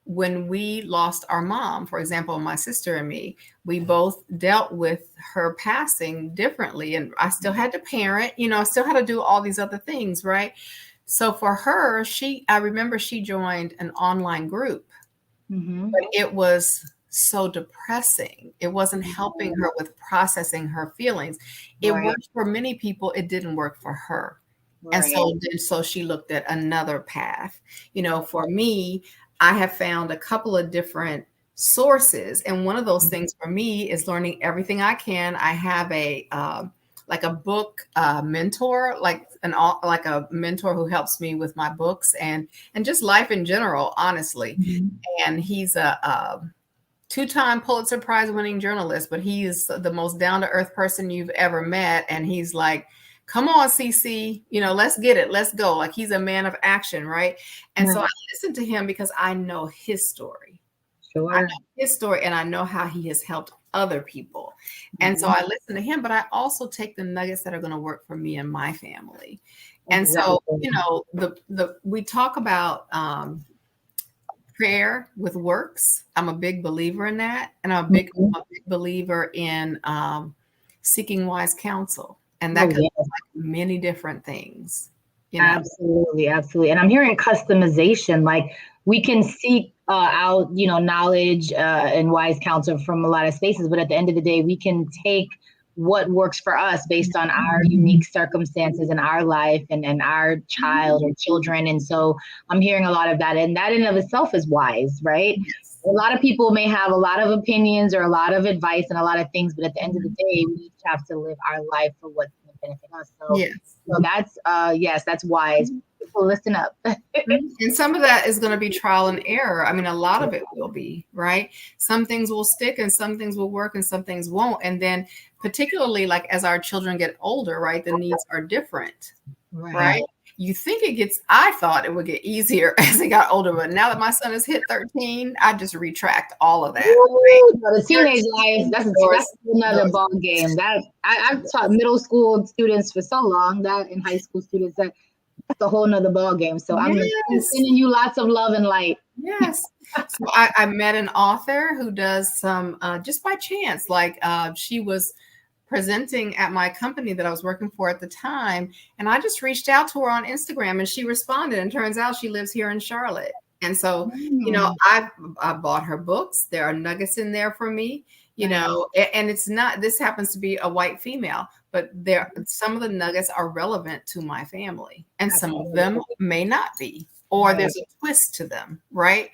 When we lost our mom, for example, my sister and me, we both dealt with her passing differently. And I still had to parent, I still had to do all these other things, right? So for her, I remember she joined an online group, but it was so depressing. It wasn't helping her with processing her feelings. It worked for many people. It didn't work for her. And so she looked at another path. For me, I have found a couple of different sources. And one of those things for me is learning everything I can. I have a book mentor, like a mentor who helps me with my books and just life in general, honestly. And he's a two-time Pulitzer Prize winning journalist, but he is the most down-to-earth person you've ever met. And he's like, come on, CC, let's get it. Let's go. Like, he's a man of action, right? And so I listen to him because I know his story. I know his story, and I know how he has helped other people. And so I listen to him, but I also take the nuggets that are going to work for me and my family. And so, you know, we talk about prayer with works. I'm a big believer in that. And I'm a big believer in seeking wise counsel. And that could look like many different things. You know? Absolutely, absolutely. And I'm hearing customization, like we can seek out, you know, knowledge and wise counsel from a lot of spaces, but at the end of the day, we can take what works for us based on our unique circumstances in our life and our child or children. And so I'm hearing a lot of that, and that in of itself is wise, right? Yes. A lot of people may have a lot of opinions or a lot of advice and a lot of things, but at the end of the day, we each have to live our life for what's going to benefit us. So, so that's, yes, that's wise. People listen up. And some of that is going to be trial and error. I mean, a lot of it will be, right? Some things will stick and some things will work and some things won't. And then particularly like as our children get older, right, the needs are different, right? You think I thought it would get easier as they got older, but now that my son has hit 13, I just retract all of that. Ooh, right? The teenage life, that's another ball game. That I've taught middle school students for so long, that in high school students, that's a whole nother ball game. So I'm sending you lots of love and light. Yes. So I met an author who does some, just by chance, like she was presenting at my company that I was working for at the time. And I just reached out to her on Instagram and she responded. And turns out she lives here in Charlotte. And so, you know, I bought her books. There are nuggets in there for me, you know, and it's not, this happens to be a white female, but some of the nuggets are relevant to my family and some of them may not be, or there's a twist to them, right?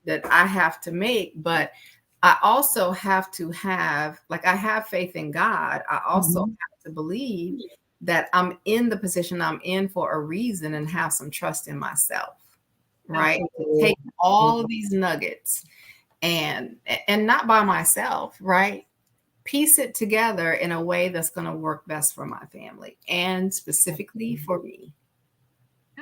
That I have to make, but I also have to have, like, I have faith in God. I also have to believe that I'm in the position I'm in for a reason and have some trust in myself, right? To take all of these nuggets and not by myself, right? Piece it together in a way that's going to work best for my family and specifically for me.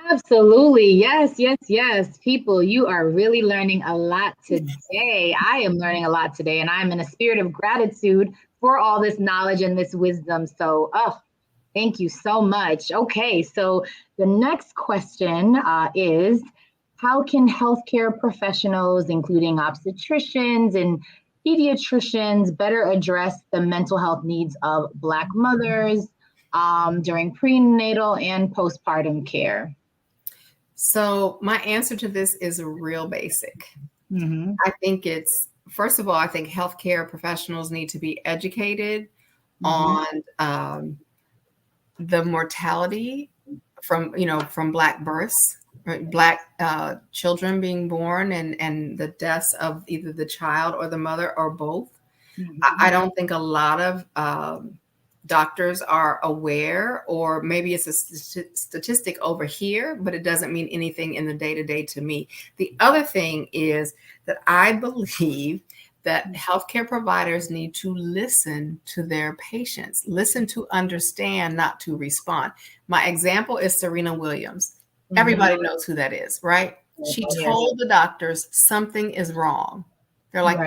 Absolutely. Yes, yes, yes. People, you are really learning a lot today. I am learning a lot today, and I'm in a spirit of gratitude for all this knowledge and this wisdom. So, thank you so much. Okay, so the next question is, how can healthcare professionals, including obstetricians and pediatricians, better address the mental health needs of Black mothers during prenatal and postpartum care? So my answer to this is real basic. I think first of all, I think healthcare professionals need to be educated on the mortality from Black births, right? Black children being born and the deaths of either the child or the mother or both. I don't think a lot of doctors are aware, or maybe it's a statistic over here, but it doesn't mean anything in the day-to-day to me. The other thing is that I believe that healthcare providers need to listen to their patients, listen to understand, not to respond. My example is Serena Williams. Everybody knows who that is, right? She told the doctors something is wrong. They're like,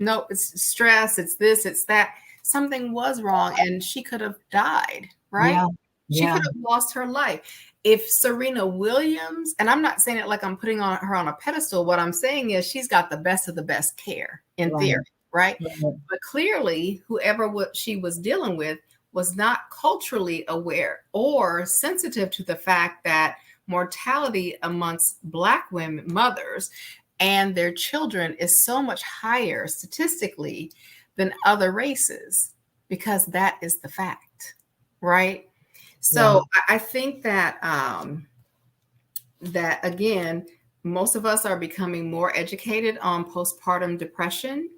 nope, it's stress, it's this, it's that. Something was wrong and she could have died, right? She could have lost her life. If Serena Williams, and I'm not saying it like I'm putting her on a pedestal, what I'm saying is she's got the best of the best care in theory, right? But clearly, whoever she was dealing with was not culturally aware or sensitive to the fact that mortality amongst Black women, mothers, and their children is so much higher statistically than other races, because that is the fact, right? So I think that that again, most of us are becoming more educated on postpartum depression.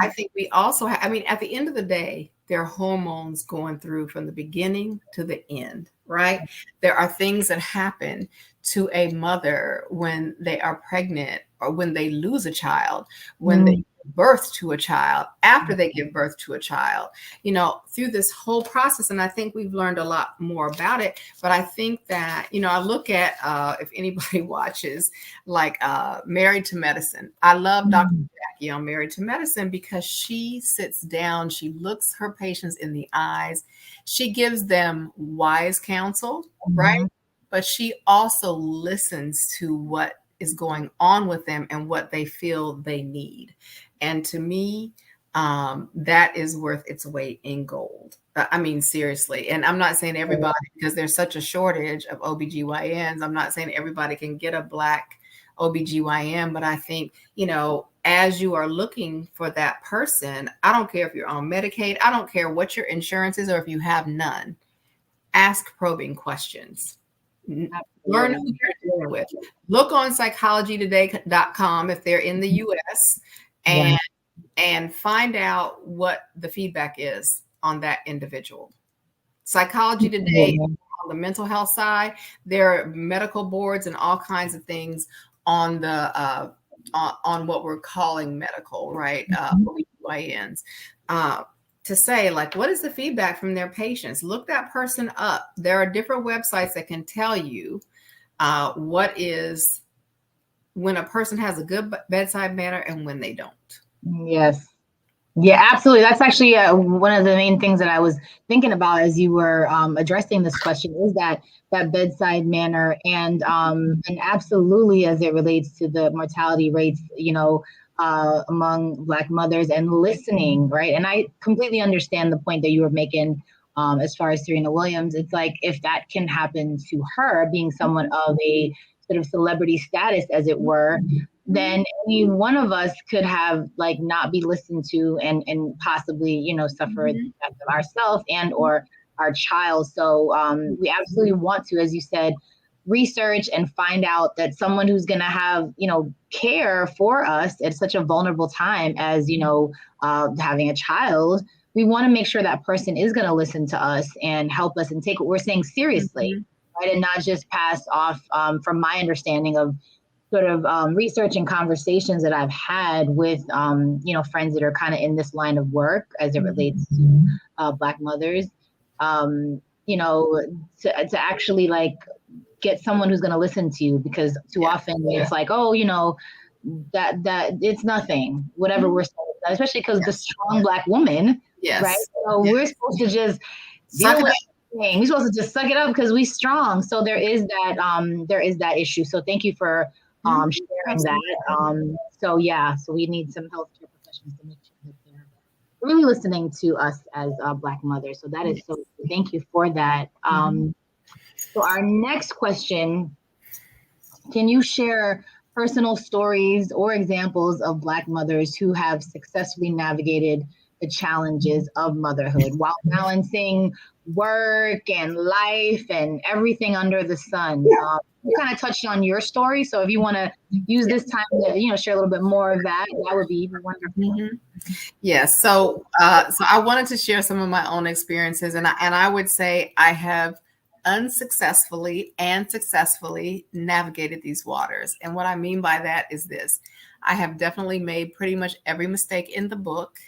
I think we also have, I mean, at the end of the day, there are hormones going through from the beginning to the end, right? There are things that happen to a mother when they are pregnant or when they lose a child, when birth to a child, after they give birth to a child, through this whole process. And I think we've learned a lot more about it. But I think that, I look at, if anybody watches, like Married to Medicine. I love Dr. Jackie on Married to Medicine because she sits down, she looks her patients in the eyes, she gives them wise counsel, right? But she also listens to what is going on with them and what they feel they need. And to me, that is worth its weight in gold. I mean, seriously. And I'm not saying everybody, because there's such a shortage of OBGYNs. I'm not saying everybody can get a Black OBGYN, but I think, as you are looking for that person, I don't care if you're on Medicaid, I don't care what your insurance is or if you have none, ask probing questions. Learn who you're dealing with. Look on psychologytoday.com if they're in the US and find out what the feedback is on that individual. Psychology Today, on the mental health side, there are medical boards and all kinds of things on the on what we're calling medical, right? OBGYNs. To say, like, what is the feedback from their patients? Look that person up. There are different websites that can tell you what is when a person has a good bedside manner and when they don't. Yes. Yeah, absolutely. That's actually one of the main things that I was thinking about as you were addressing this question is that bedside manner and absolutely as it relates to the mortality rates, among Black mothers and listening, right? And I completely understand the point that you were making as far as Serena Williams. It's like if that can happen to her, being someone of a sort of celebrity status, as it were, then any one of us could have not be listened to and possibly, suffer the effect of ourselves and or our child. So we absolutely want to, as you said, research and find out that someone who's going to have, care for us at such a vulnerable time as, having a child, we want to make sure that person is going to listen to us and help us and take what we're saying seriously, right? And not just pass off, from my understanding of sort of research and conversations that I've had with, friends that are kind of in this line of work as it relates to Black mothers, to actually get someone who's going to listen to you, because too often it's like, oh, that it's nothing, whatever we're saying, especially because the strong Black woman, right? So we're supposed to just deal with everything. We're supposed to just suck it up because we're strong. So there is that issue. So thank you for sharing that. So we need some healthcare professionals to make sure that they're really listening to us as Black mothers. So that is so. Thank you for that. So our next question: can you share personal stories or examples of Black mothers who have successfully navigated the challenges of motherhood while balancing work and life and everything under the sun? You kind of touched on your story, so if you want to use this time to share a little bit more of that, that would be even wonderful. Yes. So I wanted to share some of my own experiences, and I would say I have unsuccessfully and successfully navigated these waters. And what I mean by that is this: I have definitely made pretty much every mistake in the book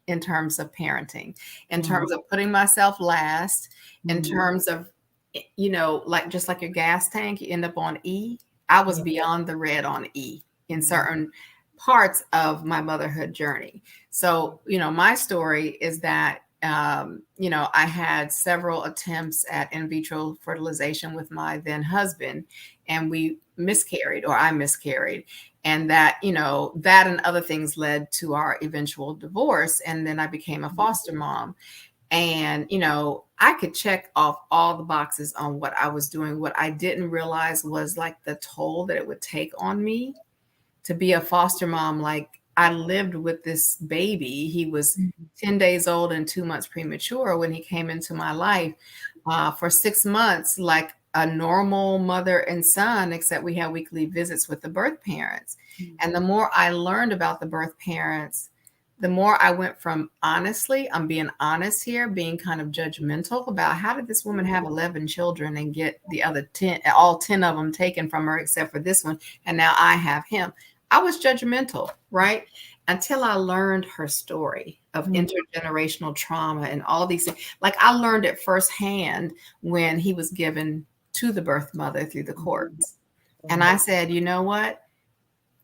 in terms of parenting, in terms of putting myself last, in terms of, just like your gas tank, you end up on E. I was beyond the red on E in certain parts of my motherhood journey. So, my story is that, I had several attempts at in vitro fertilization with my then husband, and we miscarried, or I miscarried. And that, that and other things led to our eventual divorce. And then I became a foster mom. And, I could check off all the boxes on what I was doing. What I didn't realize was the toll that it would take on me to be a foster mom. I lived with this baby. He was 10 days old and 2 months premature when he came into my life for 6 months, like a normal mother and son, except we had weekly visits with the birth parents. And the more I learned about the birth parents, the more I went from, honestly, I'm being honest here, being kind of judgmental about how did this woman have 11 children and get the other 10, all 10 of them taken from her, except for this one. And now I have him. I was judgmental, right? until I learned her story of intergenerational trauma and all these things. Like I learned it firsthand when he was given to the birth mother through the courts. And I said, you know what?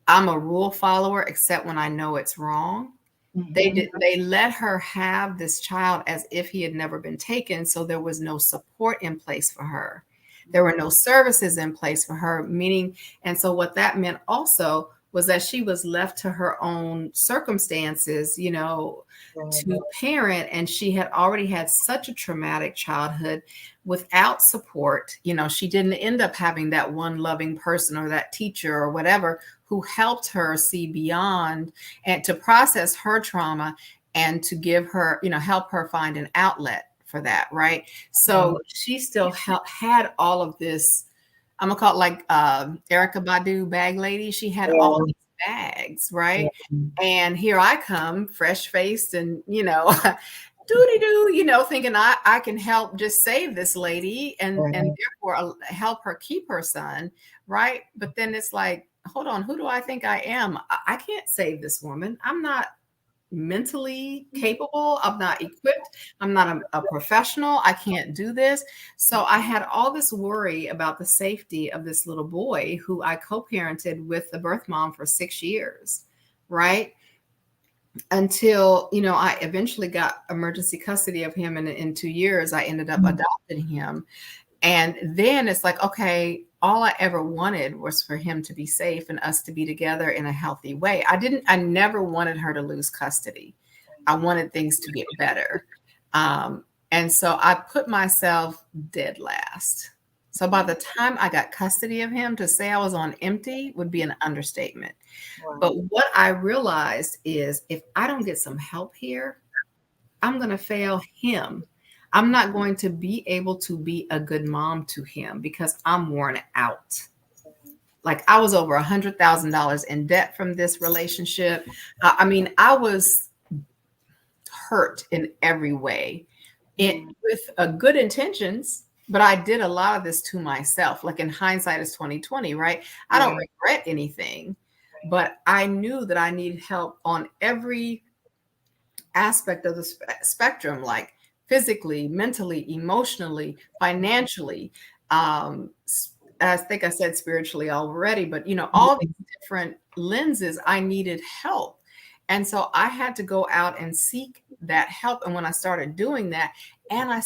I'm a rule follower, except when I know it's wrong. They let her have this child as if he had never been taken. So there was no support in place for her. There were no services in place for her, meaning, and so what that meant also was that she was left to her own circumstances, to parent. And she had already had such a traumatic childhood without support. She didn't end up having that one loving person or that teacher or whatever who helped her see beyond and to process her trauma and to give her, help her find an outlet for that. Right. So she still had all of this. I'm gonna call it like Erykah Badu bag lady. She had all these bags, right? And here I come, fresh faced, and doody-doo, thinking I can help just save this lady and therefore help her keep her son, right? But then it's like, hold on, who do I think I am? I can't save this woman. I'm not mentally capable. I'm not equipped. I'm not a professional. I can't do this. So I had all this worry about the safety of this little boy who I co-parented with the birth mom for 6 years, right? Until, I eventually got emergency custody of him. And in 2 years, I ended up adopting him. And then it's like, okay, all I ever wanted was for him to be safe and us to be together in a healthy way. I never wanted her to lose custody. I wanted things to get better. And so I put myself dead last. So by the time I got custody of him, to say I was on empty would be an understatement. Wow. But what I realized is if I don't get some help here, I'm going to fail him. I'm not going to be able to be a good mom to him because I'm worn out. Like I was over $100,000 in debt from this relationship. I was hurt in every way with good intentions, but I did a lot of this to myself. Like in hindsight is 2020, right? I don't regret anything, but I knew that I needed help on every aspect of the spectrum, like physically, mentally, emotionally, financially. I think I said spiritually already, but all these different lenses, I needed help. And so I had to go out and seek that help. And when I started doing that, and I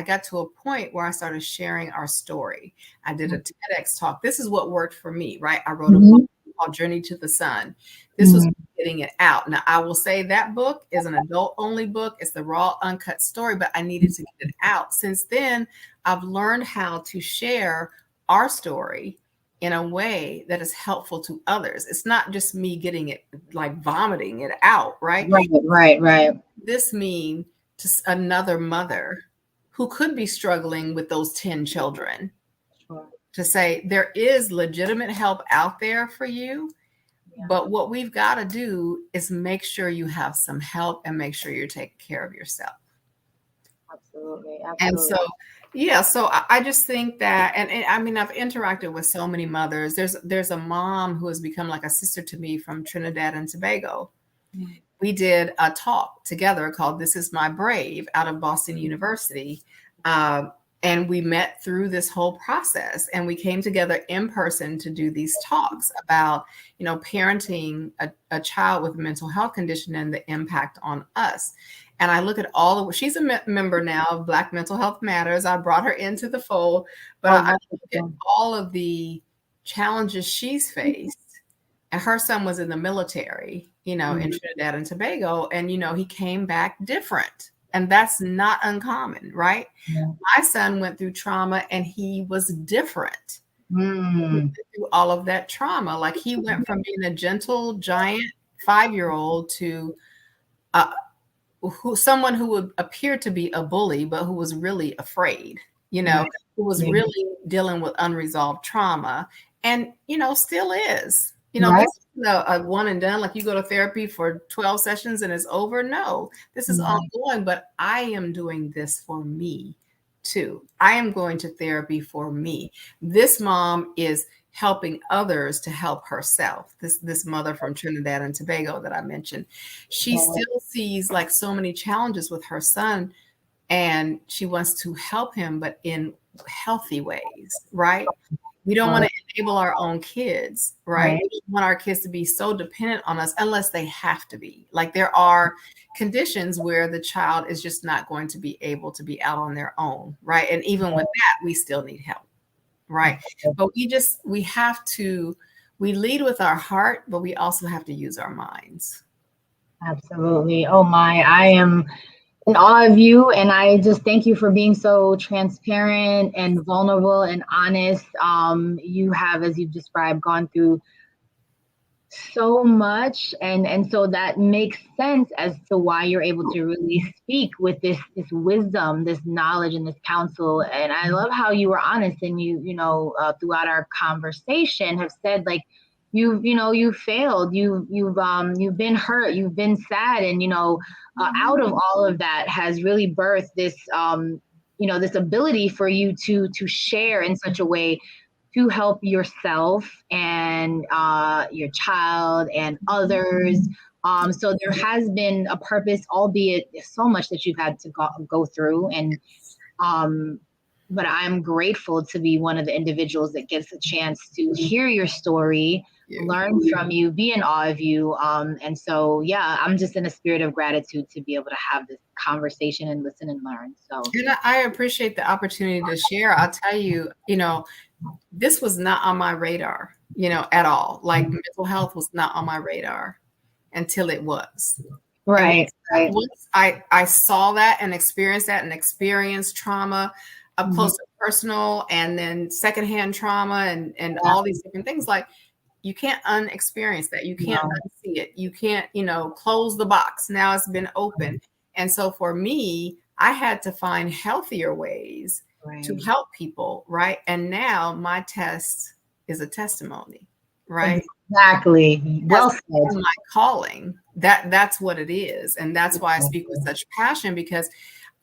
got to a point where I started sharing our story. I did a TEDx talk. This is what worked for me, right? I wrote a book called Journey to the Sun. This was getting it out. Now, I will say that book is an adult-only book. It's the raw, uncut story, but I needed to get it out. Since then, I've learned how to share our story in a way that is helpful to others. It's not just me getting it, like vomiting it out, right? Right. This means to another mother who could be struggling with those 10 children. To say there is legitimate help out there for you, but what we've got to do is make sure you have some help and make sure you're taking care of yourself. Absolutely. And so, so I just think that, and I've interacted with so many mothers. There's a mom who has become like a sister to me from Trinidad and Tobago. We did a talk together called This Is My Brave out of Boston University. And we met through this whole process, and we came together in person to do these talks about, parenting a child with a mental health condition and the impact on us. And I look at she's a member now of Black Mental Health Matters. I brought her into the fold, but I look at all of the challenges she's faced. And her son was in the military, in Trinidad and Tobago, and, he came back different. And that's not uncommon, right? My son went through trauma and he was different through all of that trauma. Like he went from being a gentle, giant 5-year-old to someone who would appear to be a bully, but who was really afraid, who was really dealing with unresolved trauma and, still is. This is a one and done, like you go to therapy for 12 sessions and it's over. No, this is ongoing, but I am doing this for me too. I am going to therapy for me. This mom is helping others to help herself. This mother from Trinidad and Tobago that I mentioned, she still sees like so many challenges with her son, and she wants to help him, but in healthy ways, right? We don't want to enable our own kids, right? We don't want our kids to be so dependent on us unless they have to be. Like there are conditions where the child is just not going to be able to be out on their own, right? And even with that, we still need help, right? But we lead with our heart, but we also have to use our minds. Absolutely. Oh my, I am in awe of you, and I just thank you for being so transparent and vulnerable and honest. You have, as you've described, gone through so much, and so that makes sense as to why you're able to really speak with this wisdom, this knowledge, and this counsel. And I love how you were honest, and throughout our conversation have said like you failed, you've been hurt, you've been sad, and out of all of that has really birthed this this ability for you to share in such a way to help yourself and your child and others. So there has been a purpose, albeit so much that you've had to go through. And but I'm grateful to be one of the individuals that gets a chance to hear your story, learn from you, be in awe of you. And so, yeah, I'm just in a spirit of gratitude to be able to have this conversation and listen and learn. So and I appreciate the opportunity to share. I'll tell you, this was not on my radar, at all. Like mental health was not on my radar until it was. Right. Once I saw that and experienced trauma up close and personal, and then secondhand trauma and all these different things, like you can't unexperience that. You can't unsee it. You can't, close the box. Now it's been open. And so for me, I had to find healthier ways to help people, right? And now my test is a testimony, right? Exactly. Well said. My calling, that's what it is. And that's why I speak with such passion, because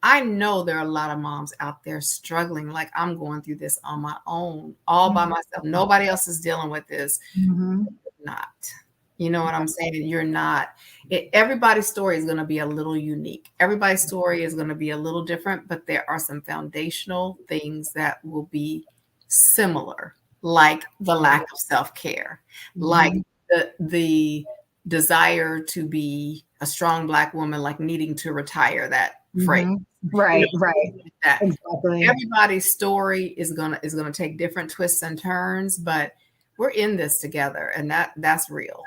I know there are a lot of moms out there struggling. Like I'm going through this on my own, all by myself. Nobody else is dealing with this. Not. You know what I'm saying? You're not. Everybody's story is going to be a little unique. Everybody's story is going to be a little different, but there are some foundational things that will be similar, like the lack of self-care, like the desire to be a strong Black woman, like needing to retire, that phrase. Right. That. Exactly. Everybody's story is gonna take different twists and turns, but we're in this together, and that's real.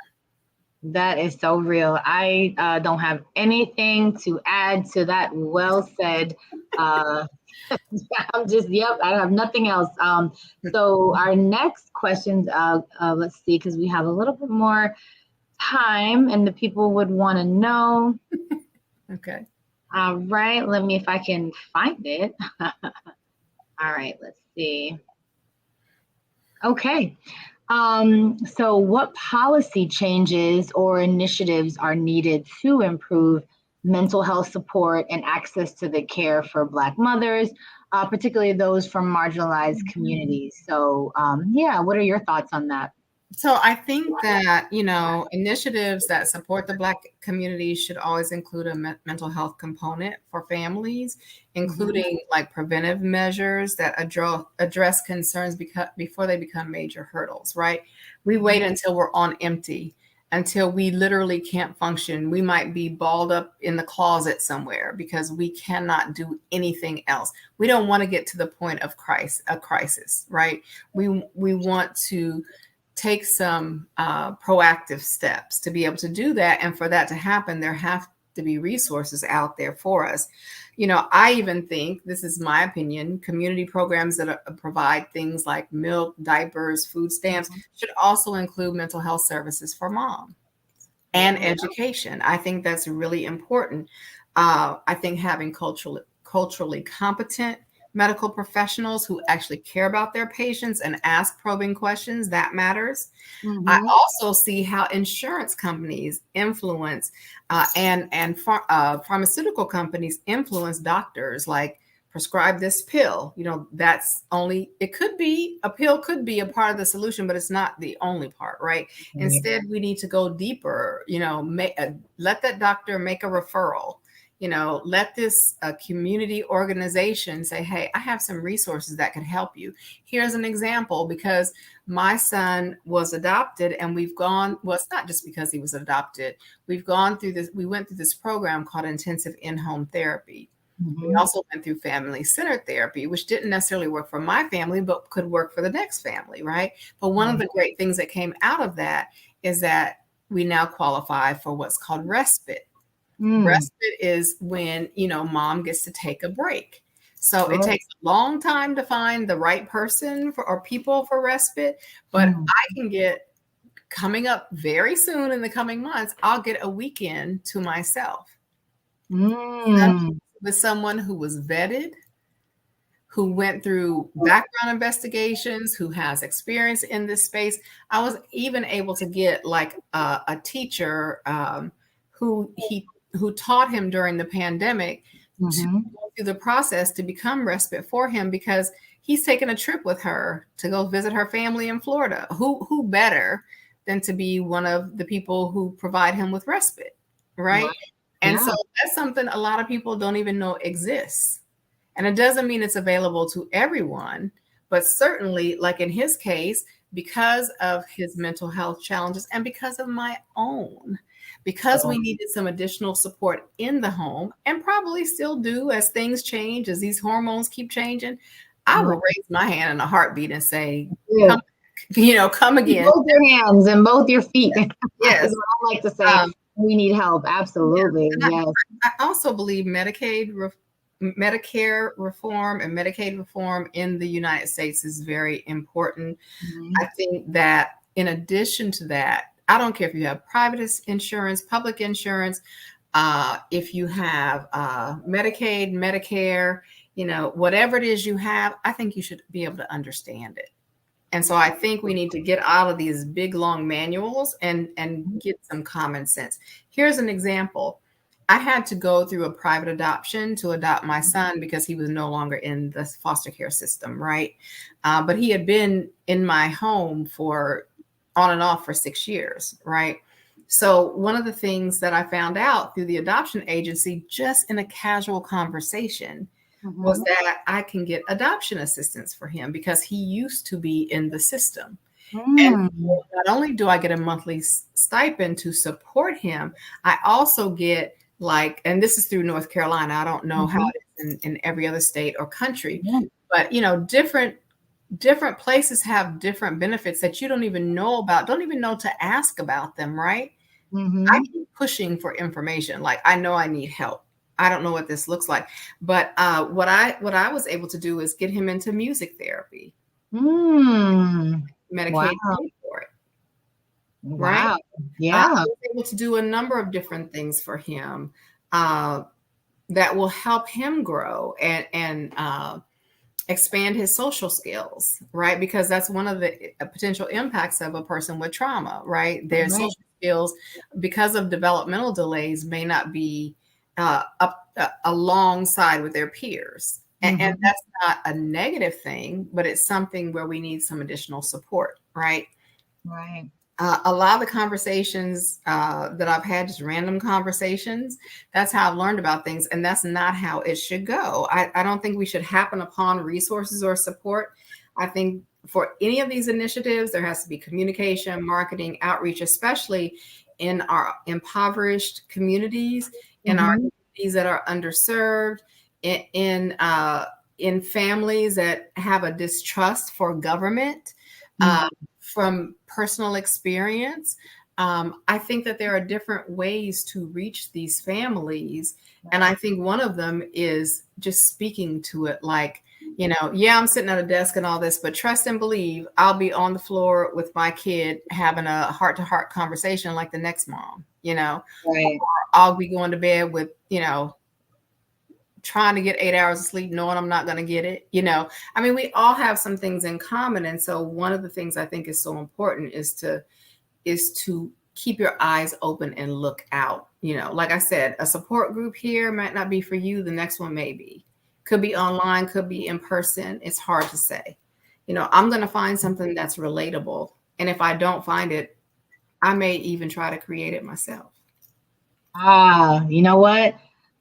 That is so real. I don't have anything to add to that. Well said. I'm just, I have nothing else. So our next questions, let's see, because we have a little bit more time and the people would want to know. Okay. All right. Let me, if I can find it. All right. Let's see. Okay. So what policy changes or initiatives are needed to improve mental health support and access to the care for Black mothers, particularly those from marginalized communities? So, what are your thoughts on that? So I think that, initiatives that support the Black community should always include a mental health component for families, including like preventive measures that address concerns before they become major hurdles, right? We wait until we're on empty, until we literally can't function. We might be balled up in the closet somewhere because we cannot do anything else. We don't want to get to the point of crisis, right? We want to take some proactive steps to be able to do that. And for that to happen, there have to be resources out there for us. I even think, this is my opinion, community programs that provide things like milk, diapers, food stamps should also include mental health services for mom and education. I think that's really important. I think having culturally competent medical professionals who actually care about their patients and ask probing questions, that matters. I also see how insurance companies influence and pharmaceutical companies influence doctors, like prescribe this pill. That's only, a pill could be a part of the solution, but it's not the only part, right? Instead, we need to go deeper, let that doctor make a referral. Let this community organization say, hey, I have some resources that could help you. Here's an example, because my son was adopted, and we've gone, well, it's not just because he was adopted. We went through this program called intensive in-home therapy. We also went through family-centered therapy, which didn't necessarily work for my family, but could work for the next family, right? But one of the great things that came out of that is that we now qualify for what's called respite. Respite is when, mom gets to take a break. So it takes a long time to find the right person or people for respite, but I can get, coming up very soon in the coming months, I'll get a weekend to myself. With someone who was vetted, who went through background investigations, who has experience in this space. I was even able to get like a teacher who taught him during the pandemic to go through the process to become respite for him, because he's taken a trip with her to go visit her family in Florida. Who better than to be one of the people who provide him with respite, right? And so that's something a lot of people don't even know exists. And it doesn't mean it's available to everyone, but certainly, like in his case, because of his mental health challenges and because of my own, because we needed some additional support in the home, and probably still do as things change, as these hormones keep changing, I will raise my hand in a heartbeat and say, come again. Both your hands and both your feet. Yes. Is what I like to say. We need help. Absolutely. Yes. I also believe Medicare reform and Medicaid reform in the United States is very important. I think that in addition to that, I don't care if you have private insurance, public insurance, if you have Medicaid, Medicare, whatever it is you have, I think you should be able to understand it. And so I think we need to get out of these big, long manuals and get some common sense. Here's an example. I had to go through a private adoption to adopt my son because he was no longer in the foster care system, right? But he had been in my home for on and off for 6 years, right? So one of the things that I found out through the adoption agency, just in a casual conversation, was that I can get adoption assistance for him because he used to be in the system. And not only do I get a monthly stipend to support him, I also get and this is through North Carolina. I don't know how it is in every other state or country, but different places have different benefits that you don't even know about, don't even know to ask about them, right? I keep pushing for information. Like, I know I need help. I don't know what this looks like, but what I was able to do is get him into music therapy. Medicaid for it. Right? Yeah. I was able to do a number of different things for him that will help him grow and expand his social skills, right? Because that's one of the potential impacts of a person with trauma, right? Their social skills, because of developmental delays, may not be up alongside with their peers. And that's not a negative thing, but it's something where we need some additional support, right? Right. A lot of the conversations that I've had, just random conversations, that's how I've learned about things. And that's not how it should go. I don't think we should happen upon resources or support. I think for any of these initiatives, there has to be communication, marketing, outreach, especially in our impoverished communities, in our communities that are underserved, in families that have a distrust for government. From personal experience, I think that there are different ways to reach these families. And I think one of them is just speaking to it like, I'm sitting at a desk and all this, but trust and believe I'll be on the floor with my kid having a heart-to-heart conversation like the next mom, Right. I'll be going to bed with, trying to get 8 hours of sleep, knowing I'm not going to get it. We all have some things in common. And so one of the things I think is so important is to keep your eyes open and look out. Like I said, a support group here might not be for you. The next one may be. Could be online, could be in person. It's hard to say. I'm going to find something that's relatable. And if I don't find it, I may even try to create it myself. You know what?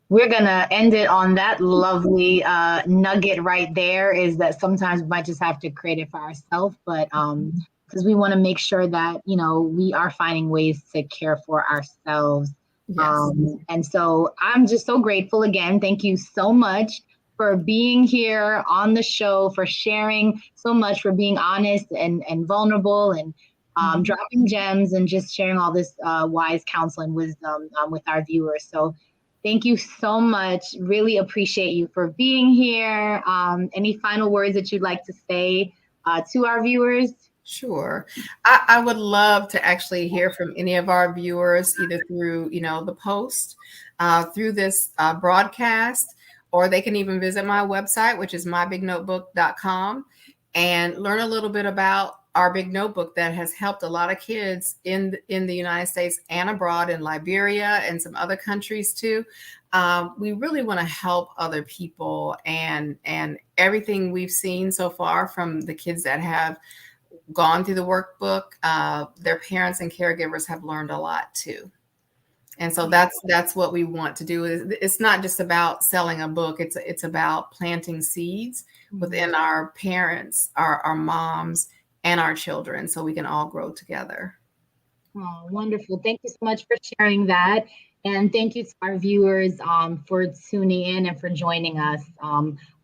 We're going to end it on that lovely nugget right there, is that sometimes we might just have to create it for ourselves, but because we want to make sure that, we are finding ways to care for ourselves. Yes. And so I'm just so grateful again. Thank you so much for being here on the show, for sharing so much, for being honest and vulnerable, and dropping gems, and just sharing all this wise counsel and wisdom with our viewers. So thank you so much. Really appreciate you for being here. Any final words that you'd like to say to our viewers? Sure. I would love to actually hear from any of our viewers, either through, the post, through this broadcast, or they can even visit my website, which is mybignotebook.com, and learn a little bit about our big notebook that has helped a lot of kids in the United States and abroad, in Liberia and some other countries too. We really want to help other people, and everything we've seen so far from the kids that have gone through the workbook, their parents and caregivers have learned a lot too. And so that's what we want to do. It's not just about selling a book. It's about planting seeds within our parents, our moms, and our children, so we can all grow together. Oh, wonderful. Thank you so much for sharing that. And thank you to our viewers for tuning in and for joining us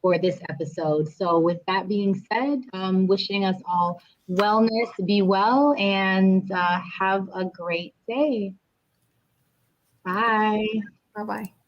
for this episode. So with that being said, wishing us all wellness, be well, and have a great day. Bye. Bye-bye.